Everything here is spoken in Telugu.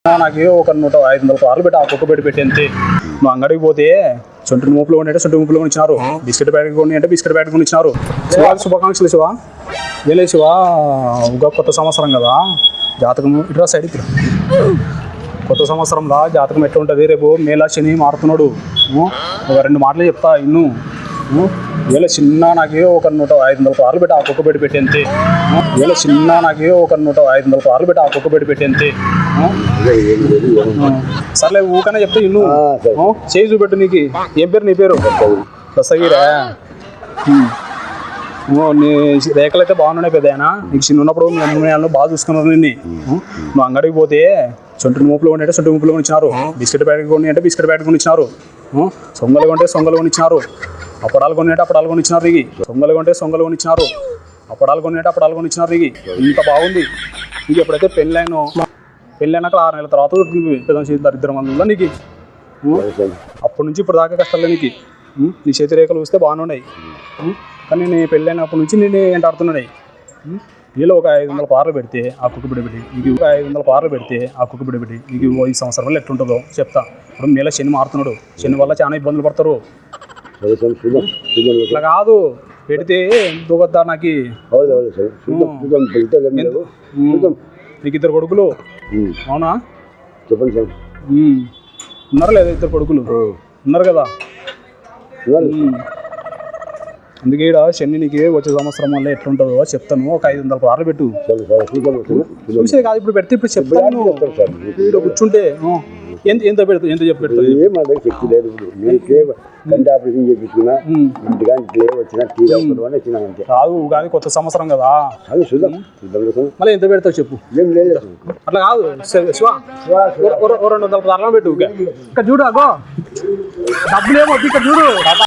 నాకు ఒక 500 పార్లు పెట్టి ఆ కుక్క పెట్టి అంతే. నువ్వు అంగడికి పోతే సొంటి మూపులు కొని అంటే సొంటి మూపులు కొనిచ్చినారు, బిస్కెట్ ప్యాకెట్ కొని అంటే బిస్కెట్ ప్యాకెట్ కొనిచ్చినారు. శుభాకాంక్షలు శివా. ఏలే శివా, ఒక కొత్త సంవత్సరం కదా, జాతకం ఇట్లా సైడ్కి కొత్త సంవత్సరంలో జాతకం ఎట్లా ఉంటుంది, రేపు మేలా శని మారుతున్నాడు. ఒక 2 మాటలు చెప్తా ఇన్ను. వీళ్ళ చిన్న నాకు ఒక 500 పార్లు పెట్టి ఆ కుక్క పెట్టి అంతే. వీళ్ళ చిన్న నాకు ఒక 500 పార్లు పెట్టి ఆ కుక్క పెట్టి అంతే. సర్లే ఊకనే చెప్తే ఇన్ను. చేయి చూపెట్టు. నీకు ఏం పేరు? నీ పేరు దస్తగిరా. నీ రేఖలు అయితే బాగున్నాయి పెద్దయినా. నీకు చిన్న ఉన్నప్పుడు మీ అమ్మ బాగా చూసుకున్నారు నిన్ను. నువ్వు అంగడికి పోతే సొంటి మూపులు కొని అంటే సొంటి మూపులు కొనిచ్చినారు, బిస్కెట్ ప్యాకెట్ కొని అంటే బిస్కెట్ ప్యాకెట్ కొనిచ్చినారు, సొంగలు కొంటే సొంగలు కొనిచ్చినారు, అప్పడాలు కొని అంటే అప్పడాలు కొనిచ్చినారు. నీకు సొంగలు కొంటే సొంగలు కొనిచ్చినారు, అప్పడాలు కొని అంటే అప్పడాలు కొనిచ్చినారు. నీకు ఇంత బాగుంది. నీకు ఎప్పుడైతే పెళ్ళైనాక 6 నెలల తర్వాత దరిద్రం అందులో నీకు. అప్పటి నుంచి ఇప్పుడు దాకా కష్టాలే నీకు. నీ చేతి రేఖలు చూస్తే బాగానే ఉన్నాయి, కానీ నేను పెళ్ళైనప్పటి నుంచి నేను ఎంటాడుతున్నాయి. నీలో ఒక 500 పార్లు పెడితే ఆ కుక్క బిడబెట్టి నీకు, 500 పార్లు పెడితే ఆ కుక్క బిడబెట్టి నీకు ఈ సంవత్సరంలో ఎట్లుంటుందో చెప్తా. ఇప్పుడు మేళ శని మారుతున్నాడు, శని వల్ల చాలా ఇబ్బందులు పడతారు. ఇట్లా కాదు పెడితే ఎందుకు వద్దా నాకు. నీకు 2 కొడుకులు అవునా? చెప్పండి సార్. ఉన్నారు లేదా 2 కొడుకులు? ఉన్నారు కదా. అందుకే ఇక్కడ శని నీకు వచ్చే సంవత్సరం వల్ల ఎట్లుంటుందో చెప్తాను. ఒక 500 పార్లు పెట్టు. చూసే కాదు ఇప్పుడు పెడితే ఇప్పుడు చెప్తాను. ఇక్కడ కూర్చుంటే ఎంత పెడతావు? ఎంత చెప్పి పెడతావు? కాదు కానీ కొత్త సంవత్సరం కదా, మళ్ళీ ఎంత పెడతావు చెప్పు. అట్లా కాదు శివ, 200 పార్లు పెట్టు. ఇక్కడ చూడు, అగో డబ్బులు ఏమో ఇక్కడ చూడు.